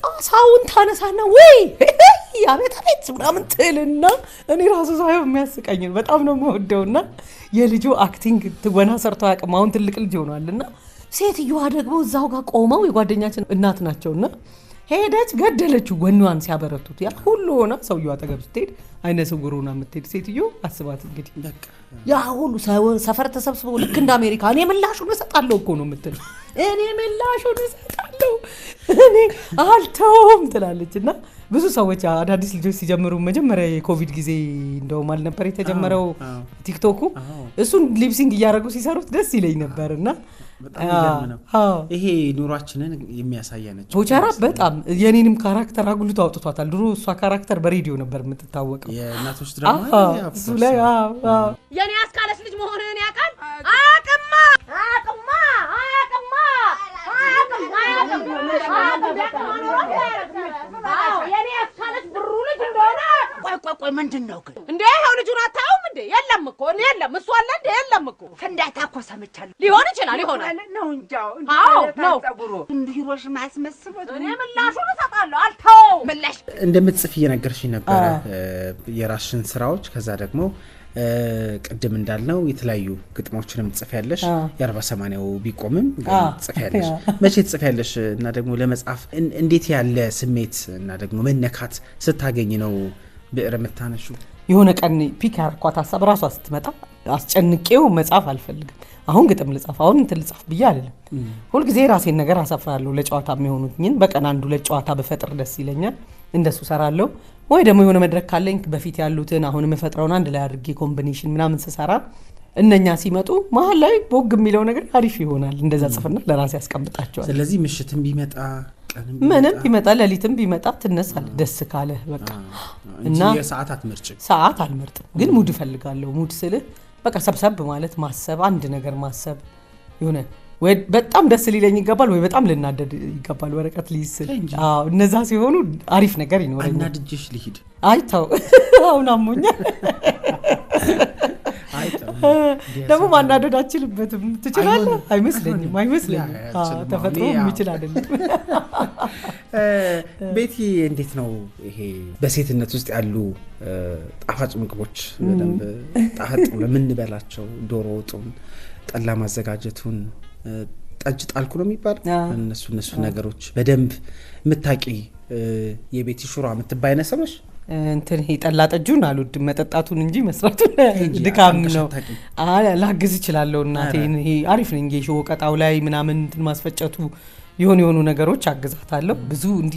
ጣሳውን ታነሳና ወይ አቤት አቤት ምናምን ትልና እኔ ራሱ ሳይሆን የሚያስቀኝ በጣም ነው የምወደውና የልጁ አክቲንግ ትወና ሰርቶ አያውቅም አሁን ትልቅ ልጅ ሆኗልና ሴትዮዋ ደግሞ እዛው ጋር ቆመው የጓደኛችን እናት ናቸውና ሄደች ገደለችው ወንዋን ሲያበረቱት ያ ሁሉ ሆና ሰውየው አጠገብ ስትሄድ አይነ ስውር ሆና የምትሄድ ሴትዮ አስባት እንግዲህ በቃ ያ ሁሉ ሰፈር ተሰብስበው ልክ እንደ አሜሪካ እኔ ምላሹን እሰጣለሁ እኮ ነው የምትል እኔ ምላሹን እሰጣለሁ እኔ አልተውም ትላለችና ብዙ ሰዎች አዳዲስ ልጆች ሲጀምሩ መጀመሪያ የኮቪድ ጊዜ እንደውም አልነበር የተጀመረው ቲክቶኩ እሱን ሊፕሲንግ እያደረጉ ሲሰሩት ደስ ይለኝ ነበርና በጣም ይገርም ነው ይሄ ኑሯችንን የሚያሳየነች ቦቸራ በጣም የኔንም ካራክተር አጉልቶ አውጥቷታል ድሮ እሷ ካራክተር በሬዲዮ ነበር የምትታወቀው የእናቶች ድራማ እሱ ላይ የኔ አስካለስ ልጅ መሆንህን ያውቃል የኔ አስካለስ ብሩ ልጅ እንደሆነ ቆይ ምንድነው ግን እንዴ ይሄው ልጁን አታውም እንዴ የለም እኮ የለም እሱ አለ እንዴ የለም እኮ ፍንዳታ እኮ ሰምቻለሁ ሊሆን ይችላል ነው እንጃው ነው ጸጉሩ እንዲሮሽ ማስመስበት እኔ ምላሹን እሰጣለሁ አልተው ምላሽ እንደምትጽፍ እየነገርሽኝ ነበር የራስሽን ስራዎች ከዛ ደግሞ ቅድም እንዳልነው የተለያዩ ግጥሞችንም ጽፈያለሽ የ40/80 ቢቆምም ጽፈያለሽ መቼ ጽፈያለሽ እና ደግሞ ለመጻፍ እንዴት ያለ ስሜት እና ደግሞ መነካት ስታገኝ ነው ብዕር መታነሹ የሆነ ቀን ፒክ ያርኳት ሐሳብ ራሷ ስትመጣ አስጨንቄው መጻፍ አልፈልግም አሁን ግጥም ልጻፍ አሁን እንትን ልጻፍ ብዬ አይደለም ሁሉ ጊዜ ራሴን ነገር አሰፍራለሁ ለጨዋታ የሚሆኑኝን በቀን አንዱ ለጨዋታ በፈጥር ደስ ይለኛል እንደሱ ሰራለሁ ወይ ደግሞ የሆነ መድረክ ካለኝ በፊት ያሉትን አሁን መፈጥረውን አንድ ላይ አድርጌ ኮምቢኔሽን ምናምን ሰራ እነኛ ሲመጡ መሀል ላይ ቦግ የሚለው ነገር አሪፍ ይሆናል እንደዛ ጽፍና ለራሴ ያስቀምጣቸዋል ስለዚህ ምሽትም ቢመጣ ምንም ቢመጣ ለሊትም ቢመጣ ትነሳለ ደስ ካለ በቃ እና የሰዓታት ምርጭ ሰዓት አልመርጥም ግን ሙድ እፈልጋለሁ ሙድ ስለ በቃ ሰብሰብ ማለት ማሰብ አንድ ነገር ማሰብ የሆነ ወይ በጣም ደስ ሊለኝ ይገባል ወይ በጣም ልናደድ ይገባል ወረቀት ሊስል እነዛ ሲሆኑ አሪፍ ነገር ይኖረኛል እናድጅሽ ልሂድ አይተው አሁን አሞኛል ደግሞ ማናደድ አችልበትም ትችላለህ አይመስለኝም ተፈጥሮ የሚችል አይደለም ቤቲ እንዴት ነው ይሄ በሴትነት ውስጥ ያሉ ጣፋጭ ምግቦች በደንብ ጣፋጭ ለምንበላቸው ዶሮ ወጡን ጠላ ማዘጋጀቱን ጠጅ ጣልኩ ነው የሚባለው እነሱ ነገሮች በደንብ ምታቂ የቤቲ ሹራ ምትባይነሰመሽ እንትን ጠላ ጠጁን አልወድም መጠጣቱን እንጂ መስራቱን ድካም ነው ላግዝ እችላለሁ እናቴ ይሄ አሪፍ ነው እንጂ ወቀጣው ላይ ምናምን እንትን ማስፈጨቱ የሆኑ ነገሮች አግዛታለሁ ብዙ እንዲ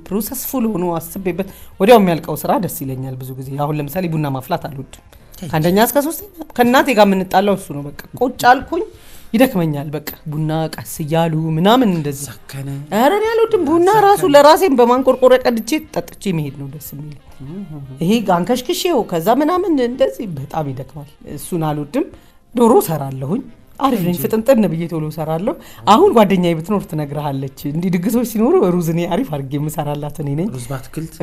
ፕሮሰስፉል ሆኖ አስቤበት ወዲያው የሚያልቀው ስራ ደስ ይለኛል ብዙ ጊዜ አሁን ለምሳሌ ቡና ማፍላት አልወድም አንደኛ እስከ 3 ከእናቴ ጋር የምንጣላው እሱ ነው በቃ ቁጭ አልኩኝ ይደክመኛል በቃ ቡና ቀስ ይያሉ ምናምን እንደዚህ ሰከነ አረን ያሉት ቡና ራሱ ለራሴን በማንቆርቆረ ቀድቼ ጠጥቼ መሄድ ነው ደስ የሚል ይሄ ጋንከሽክሽው ከዛ ምናምን እንደዚህ በጣም ይደክማል እሱን አልወድም ዶሮ ሰራለሁኝ አሪፍ ነኝ ፍጥንጥን ብዬ ቶሎ ሰራለሁ አሁን ጓደኛዬ ብትኖር ትነግርሃለች እንዲ ድግሶች ሲኖሩ ሩዝ እኔ አሪፍ አድርጌ የምሰራላት እኔ ነኝ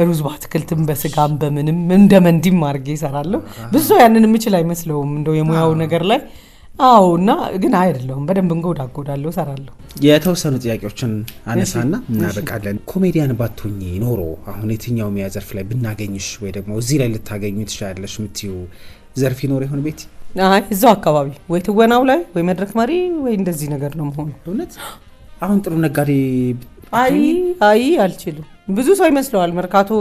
ሩዝ ባትክልትም በስጋም በምንም እንደ መንዲም አድርጌ እሰራለሁ ብዙ ያንን የምችል አይመስለውም እንደው የሙያው ነገር ላይ እና ግን አይደለም በደንብ እንጎዳጎዳለሁ ሰራለሁ የተወሰኑ ጥያቄዎችን አነሳና እናበቃለን ኮሜዲያን ባትሆኚ ኖሮ አሁን የትኛው ሙያ ዘርፍ ላይ ብናገኝሽ ወይ ደግሞ እዚህ ላይ ልታገኙ ትችላለሽ ምትዩ ዘርፍ ይኖር ይሆን ቤት እዛው አካባቢ ወይ ትወናው ላይ ወይ መድረክ መሪ ወይ እንደዚህ ነገር ነው መሆኑ እውነት አሁን ጥሩ ነጋዴ አልችልም ብዙ ሰው ይመስለዋል መርካቶ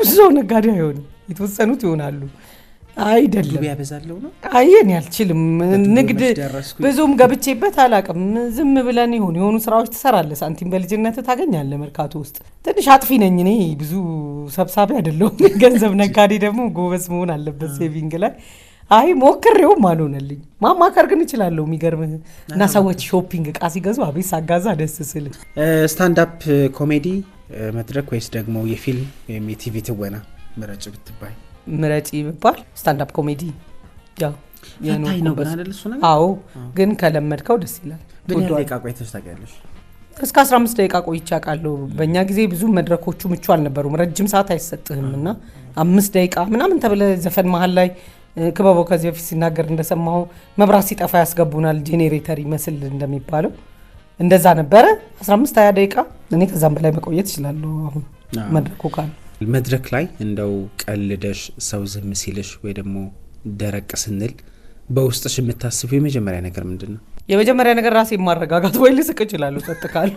ብዙ ሰው ነጋዴ አይሆንም የተወሰኑት ይሆናሉ አይደለም ያበዛለው ነው አይን ያልችልም ንግድ ብዙም ገብቼበት አላቅም ዝም ብለን የሆኑ ስራዎች ትሰራለህ ሳንቲም በልጅነት ታገኛለህ መርካቶ ውስጥ ትንሽ አጥፊ ነኝ እኔ ብዙ ሰብሳቢ አይደለሁም ገንዘብ ነጋዴ ደግሞ ጎበዝ መሆን አለበት ሴቪንግ ላይ ሞክሬውም አልሆነልኝ ማማከር ግን እችላለሁ የሚገርምህ እና ሰዎች ሾፒንግ እቃ ሲገዙ አቤት ሳጋዛ ደስ ስል ስታንድ አፕ ኮሜዲ መድረክ ወይስ ደግሞ የፊልም ወይም የቲቪ ትወና ምረጭ ብትባይ ምረጪ ብባል ስታንድ አፕ ኮሜዲ ያው ፈታኝ ነው ግን አይደል እሱ ነገር ግን ከለመድከው ደስ ይላል ምን ያህል ደቂቃ ቆይተሽ ታውቂያለሽ እስከ 15 ደቂቃ ቆይቼ አውቃለሁ በእኛ ጊዜ ብዙ መድረኮቹ ምቹ አልነበሩም ረጅም ሰዓት አይሰጥህምና 5 ደቂቃ ምናምን ተብለ ዘፈን መሃል ላይ ክበቦ ከዚህ በፊት ሲናገር እንደሰማው መብራት ሲጠፋ ያስገቡናል ጄኔሬተር ይመስል እንደሚባለው እንደዛ ነበረ 15 20 ደቂቃ እኔ ከዛም በላይ መቆየት እችላለሁ አሁን መድረኩ ካለ መድረክ ላይ እንደው ቀልደሽ ሰው ዝም ሲልሽ ወይ ደግሞ ደረቅ ስንል በውስጥሽ የምታስበው የመጀመሪያ ነገር ምንድነው የመጀመሪያ ነገር ራሴ ማረጋጋት ወይ ልስቅ እችላለሁ ተጥቃል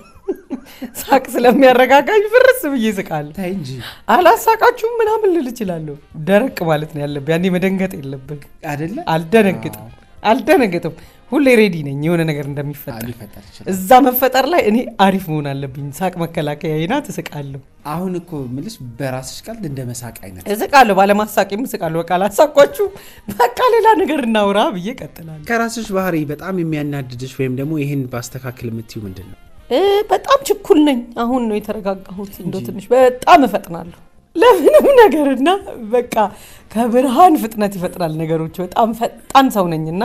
ሳቅ ስለሚያረጋጋኝ ፍርስ ብዬ ስቃለሁ ታይ እንጂ አላሳቃችሁም ምናምን ልል እችላለሁ ደረቅ ማለት ነው ያለብኝ ያኔ መደንገጥ የለብኝ አይደለ አልደነግጥም ሁሌ ሬዲ ነኝ የሆነ ነገር እንደሚፈጠር እዛ መፈጠር ላይ እኔ አሪፍ መሆን አለብኝ ሳቅ መከላከያዬና ተስቃለሁ አሁን እኮ ምልሽ በራስሽ ቀልድ እንደ መሳቅ አይነት እስቃለሁ ባለማሳቅም እስቃለሁ በቃ አላሳቋችሁ በቃ ሌላ ነገር እናውራ ብዬ ቀጥላለሁ ከራስሽ ባህሪ በጣም የሚያናድድሽ ወይም ደግሞ ይሄን ባስተካክል የምትዩ ምንድነው በጣም ችኩል ነኝ አሁን ነው የተረጋጋሁት እንደው ትንሽ በጣም እፈጥናለሁ ለምንም ነገርና በቃ ከብርሃን ፍጥነት ይፈጥራል ነገሮች በጣም ፈጣን ሰው ነኝና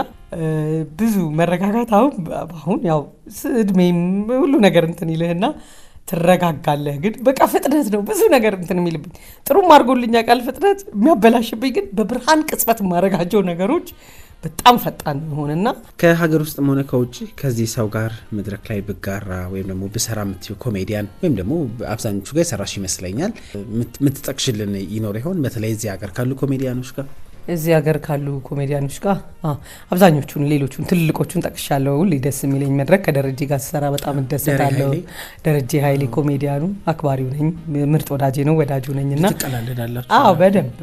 ብዙ መረጋጋት አሁን ያው እድሜም ሁሉ ነገር እንትን ይልህና ትረጋጋለህ ግን በቃ ፍጥነት ነው ብዙ ነገር እንትን የሚልብኝ ጥሩም አድርጎልኛ ቃል ፍጥነት የሚያበላሽብኝ ግን በብርሃን ቅጽበት ማረጋቸው ነገሮች በጣም ፈጣን ሆነና ከሀገር ውስጥ ሆነ ከውጪ ከዚህ ሰው ጋር መድረክ ላይ ብጋራ ወይም ደግሞ ብሰራ የምትዩ ኮሜዲያን ወይም ደግሞ አብዛኞቹ ጋር ሰራሽ ይመስለኛል የምትጠቅሽልን ይኖር ይሆን በተለይ እዚህ ሀገር ካሉ ኮሜዲያኖች ጋር እዚህ ሀገር ካሉ ኮሜዲያኖች ጋር አብዛኞቹን ሌሎቹን ትልልቆቹን ጠቅሻለሁ ሁሌ ደስ የሚለኝ መድረክ ከደረጀ ጋር ሰራ በጣም ደስታለሁ ደረጀ ኃይሌ ኮሜዲያኑ አክባሪው ነኝ ምርጥ ወዳጄ ነው ወዳጁ ነኝና ትቀላለዳላችሁ በደንብ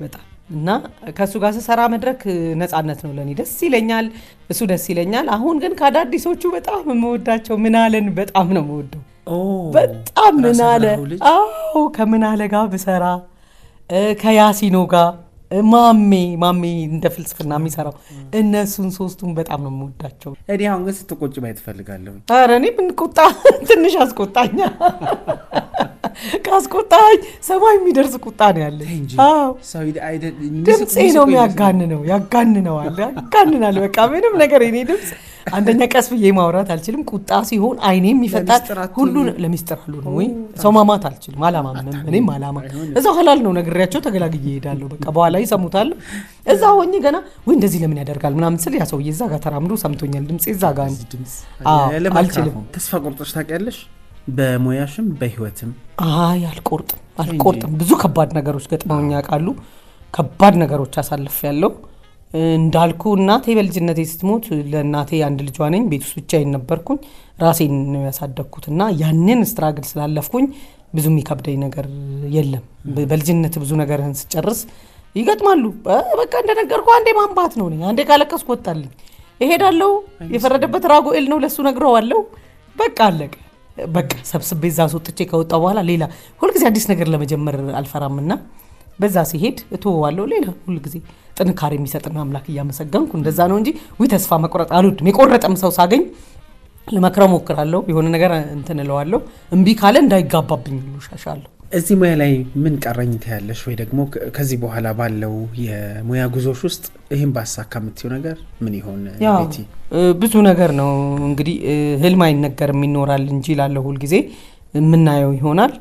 በጣም እና ከሱ ጋር ሰራ መድረክ ነፃነት ነው ለኔ ደስ ይለኛል እሱ ደስ ይለኛል አሁን ግን ካዳዲሶቹ በጣም የምወዳቸው ምናለን በጣም ነው የምወደው በጣም ምናለ ከምናለ ጋር ብሰራ ከያሲኖ ጋር ማሜ እንደ ፍልስፍና የሚሰራው እነሱን ሶስቱን በጣም ነው የምወዳቸው እኔ አሁን ግን ስትቆጭ ማየት ፈልጋለሁ ኧረ እኔ ምን ቁጣ ትንሽ አስቆጣኛ ካስቆጣኝ ሰማይ የሚደርስ ቁጣ ነው ያለኝ። አዎ ድምፄ ነው ያጋንናል። በቃ ምንም ነገር የኔ ድምፅ አንደኛ ቀስ ብዬ ማውራት አልችልም። ቁጣ ሲሆን አይኔም ይፈጣል። ሁሉ ለሚስጥር ሁሉ ነው ወይ ሰው ማማት አልችልም። አላማምንም እኔም አላማ እዛው ሐላል ነው ነግሬያቸው ተገላግዬ እሄዳለሁ። በቃ በኋላ ይሰሙታል። እዛው ሆኜ ገና ወይ እንደዚህ ለምን ያደርጋል ምናምን ስል ያ ሰውዬ እዛ ጋር ተራምዶ ሰምቶኛል። ድምጼ እዛ ጋር አልችልም። ተስፋ ቆርጦሽ ታውቂያለሽ? በሙያሽም በህይወትም? አይ አልቆርጥም። ብዙ ከባድ ነገሮች ገጥመውኝ ያውቃሉ። ከባድ ነገሮች አሳልፌያለሁ። እንዳልኩ እናቴ በልጅነቴ ስትሞት ለእናቴ አንድ ልጇ ነኝ። ቤት ውስጥ ብቻዬን ነበርኩኝ። ራሴን ነው ያሳደግኩትና ያንን ስትራግል ስላለፍኩኝ ብዙ የሚከብደኝ ነገር የለም። በልጅነት ብዙ ነገርህን ስጨርስ ይገጥማሉ። በቃ እንደነገርኩ አንዴ ማንባት ነው ነኝ። አንዴ ካለቀስኩ ወጣልኝ እሄዳለሁ። የፈረደበት ራጉኤል ነው ለሱ ነግረዋለሁ። በቃ አለቀ። በቃ ሰብስቤ እዛ ወጥቼ ከወጣ በኋላ ሌላ ሁልጊዜ አዲስ ነገር ለመጀመር አልፈራምና በዛ ሲሄድ እተወዋለሁ። ሌላ ሁልጊዜ ጥንካሬ የሚሰጥና አምላክ እያመሰገንኩ እንደዛ ነው እንጂ ተስፋ መቁረጥ አልወድም። የቆረጠም ሰው ሳገኝ ለመክረም ሞክራለሁ። የሆነ ነገር እንትን እለዋለሁ። እምቢ ካለ እንዳይጋባብኝ ሁሉ ሻሻለሁ። እዚህ ሙያ ላይ ምን ቀረኝ ትያለሽ? ወይ ደግሞ ከዚህ በኋላ ባለው የሙያ ጉዞሽ ውስጥ ይሄን ባሳካ የምትይው ነገር ምን ይሆን ቤቲ? ብዙ ነገር ነው እንግዲህ ህልም አይነገርም ይኖራል እንጂ ላለው ሁሉ ጊዜ የምናየው ይሆናል።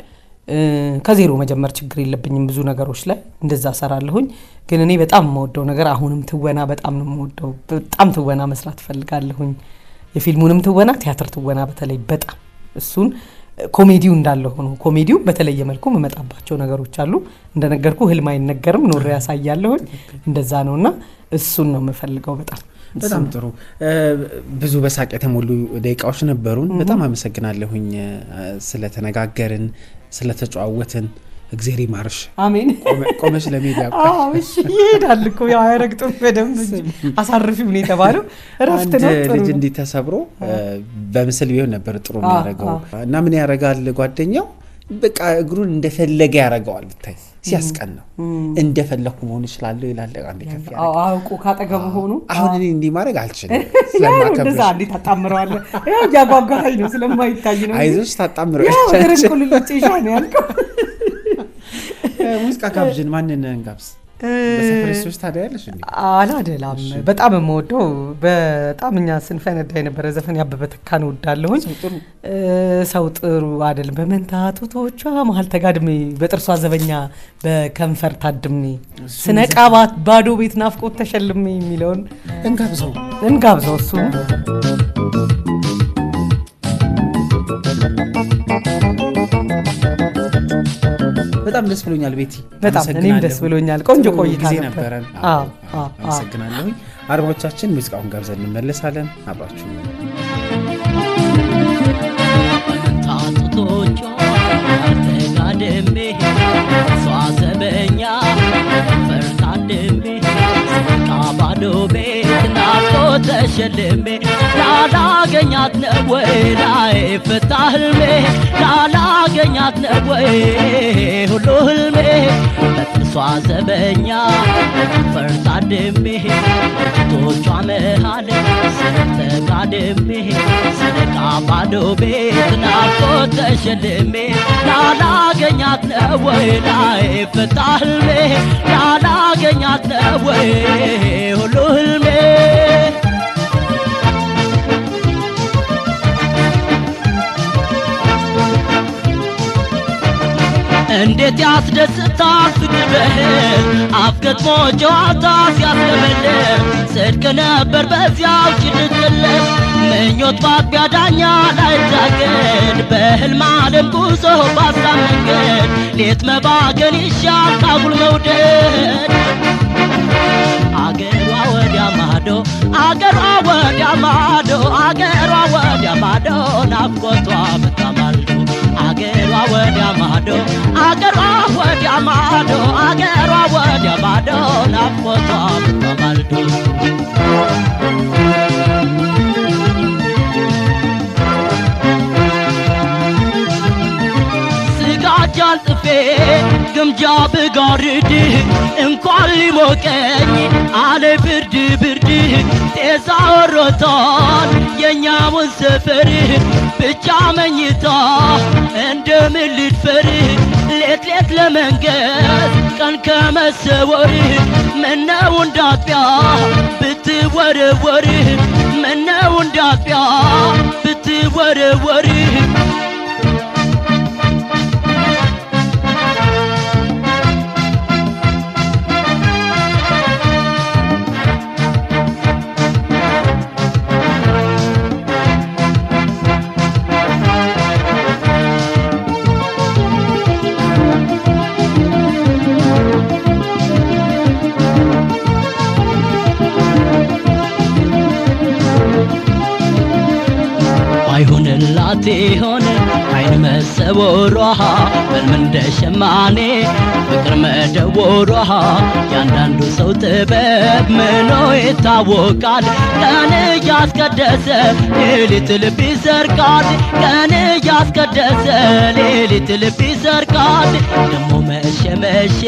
ከዜሮ መጀመር ችግር የለብኝም። ብዙ ነገሮች ላይ እንደዛ ሰራለሁኝ። ግን እኔ በጣም የምወደው ነገር አሁንም ትወና በጣም ነው የምወደው። በጣም ትወና መስራት ፈልጋለሁኝ። የፊልሙንም ትወና፣ ቲያትር ትወና በተለይ በጣም እሱን ኮሜዲው እንዳለ ሆኖ ኮሜዲው በተለየ መልኩ መመጣባቸው ነገሮች አሉ። እንደነገርኩ ህልም አይነገርም ኖር ያሳያለሁኝ። እንደዛ ነውና እሱን ነው የምፈልገው በጣም ጥሩ። ብዙ በሳቅ የተሞሉ ደቂቃዎች ነበሩን። በጣም አመሰግናለሁኝ ስለተነጋገርን ስለተጫወትን። እግዚአብሔር ይማርሽ። አሜን። ቆመሽ ለሚዲያ እሺ ይሄዳል እኮ ያው አይረግጥም በደንብ አሳርፊው ነው የተባለው። እረፍት ነው። ልጅ እንዲህ ተሰብሮ በምስል ቢሆን ነበር ጥሩ የሚያደርገው እና ምን ያደርጋል ጓደኛው በቃ እግሩን እንደፈለገ ያደርገዋል። ብታይ ሲያስቀናው እንደፈለኩ መሆን ይችላል ይላል። አንዴ ከፍ ያለ አውቆ ካጠገቡ ሆኖ አሁን እኔ እንዲህ ማድረግ አልችልም ስለማከብር እንደዛ አንዴ ታጣምረዋለህ። ያው ያጓጓኝ ነው ስለማይታይ ነው። አይዞሽ ታጣምረዋለሽ። ያው ደረንኩ ልጭሻ ነው ያልከው። ሙዚቃ ካብጅን ማንን እንጋብዝ? በሰፈሬሶች ታዲያ ያለሽ እንዴ? አላደላም። በጣም የምወደው በጣም እኛ ስንፈነዳ የነበረ ዘፈን ያበበ ተካን ወዳለሁኝ። ሰው ጥሩ አይደለም በመንታ ጡቶቿ መሀል ተጋድሜ በጥርሷ ዘበኛ በከንፈር ታድሜ ስነቃባት ባዶ ቤት ናፍቆት ተሸልሜ የሚለውን እንጋብዘው እሱ በጣም ደስ ብሎኛል ቤቲ። በጣም እኔም ደስ ብሎኛል። ቆንጆ ቆይታ ነበር። አመሰግናለሁ። አድማጮቻችን ሙዚቃውን ጋብዘን እንመለሳለን። አብራችሁ ታጡቶቹ ተጋደሜ ሷዘበኛ ፈርታደሜ ካባዶ ቤት ናፍቆት ተሸልሜ ላላገኛት ነው ወይ ላይ ፍታህልሜ ላላገኛት ነው ወይ ሁሉ ህልሜ በጥርሷ ዘበኛ ፈርታደሜ ቶቿ መሃል ተጋደሜ ስነቃ ባዶ ቤት ናፍቆት ተሸልሜ ላላገኛት ነው ወይ ላይ ፍታህልሜ ላላገኛት ነው ወይ ሁሉ ህልሜ እንዴት ያስደስታል ፍቅር በህል አፍገጥሞ ጨዋታ ሲያስለመልም ጽድቅ ነበር በዚያው ጭልጥልም ምኞት ባቢያ ዳኛ ላይ ዛገድ በህልም ዓለም ጉዞ ባሳብ መንገድ ሌት መባገን ይሻል ካጉል መውደድ አገሯ ወዲያ ማዶ አገሯ ወዲያ ማዶ አገሯ ወዲያ ማዶ ናፍቆቷ ምታማልዶ አገሯ ወዲያ ማዶ አገሯ ወዲያ ማዶ አገሯ ወዲያ ማዶ ናፍቆቷ ምታማልዶ ስጋጃል ጥፌ ግምጃ ብጋርድ እንኳን ሊሞቀኝ አለ ብርድ ብርድ ጤዛ ወሮታል የኛውን ሰፈር ብቻ መኝታ እንደምን ልድፈር ከመንገስ ቀን ከመሰወር ምነው እንዳጥቢያ ብትወረወር ምነው እንዳጥቢያ ብትወረወር አይሆንላት ሆነ አይን መሰወሯ በልም እንደሸማኔ ፍቅር መደወሯ ያንዳንዱ ሰው ጥበብ ምኖ ይታወቃል ቀን ያስቀደሰ ሌሊት ልብ ይሰርቃል ቀን ያስቀደሰ ሌሊት ልብ ይሰርቃል ደሞ መሸ መሸ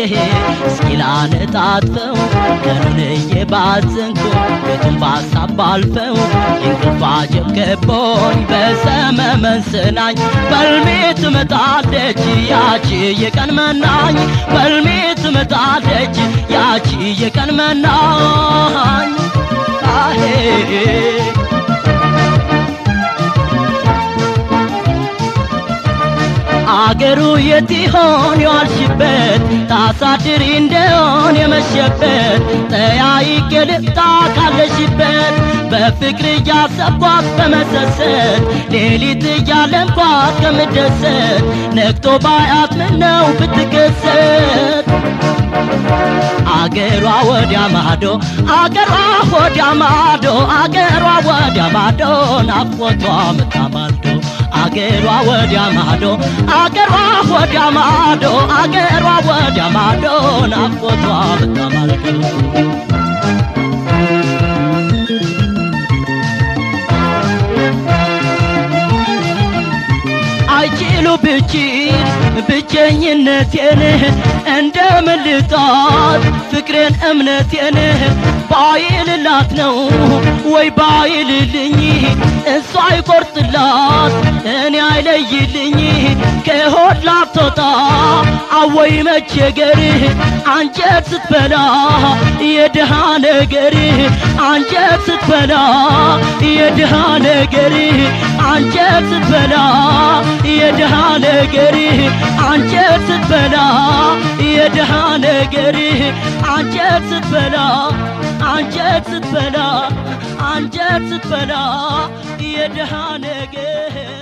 እስኪላን ታጥፈው ቀኑን እየባዘንኩ ቤቱን ባሳብ አልፈው እንቅልፍ አጀብ ገቦኝ በሰመመን ስናኝ በልሜ ትመጣለች ያቺ የቀን መናኝ በልሜ ትመጣለች ያቺ የቀን መናኝ አሄ አገሩ የት ይሆን የዋልሽበት ታሳድሪ እንደሆን የመሸበት ጠያይቄ ልምጣ ካለሽበት በፍቅር እያሰብኳት በመሰሰት ሌሊት እያለምኳት ከምደሰት ነግቶ ባያት ምነው ብትከሰት አገሯ ወዲያ ማዶ አገሯ ወዲያ ማዶ አገሯ ወዲያ ማዶ ናፍቆቷ መታማልዶ አገሯ ወዲያ ማዶ አገሯ ወዲያ ማዶ አገሯ ወዲያ ማዶ ናፍቆቷ መታማልዶ አይችሉ ብችል ብቸኝነቴን እንደምን ልጣት ፍቅሬን እምነቴን ባይልላት ነው ወይ ባይልልኝ እሷ አይቆርጥላት እኔ አይለይልኝ ከሆድ ላትወጣ አወይ መቸገር አንጀት ስትበላ የድሃ ነገር አንጀት ስትበላ የድሃ ነገር አንጀት ስትበላ የድሃ ነገር አንጀት ስትበላ የድሃ ነገር አንጀት ስትበላ አንጀት ስትበላ አንጀት ስትበላ የድሃ ነገር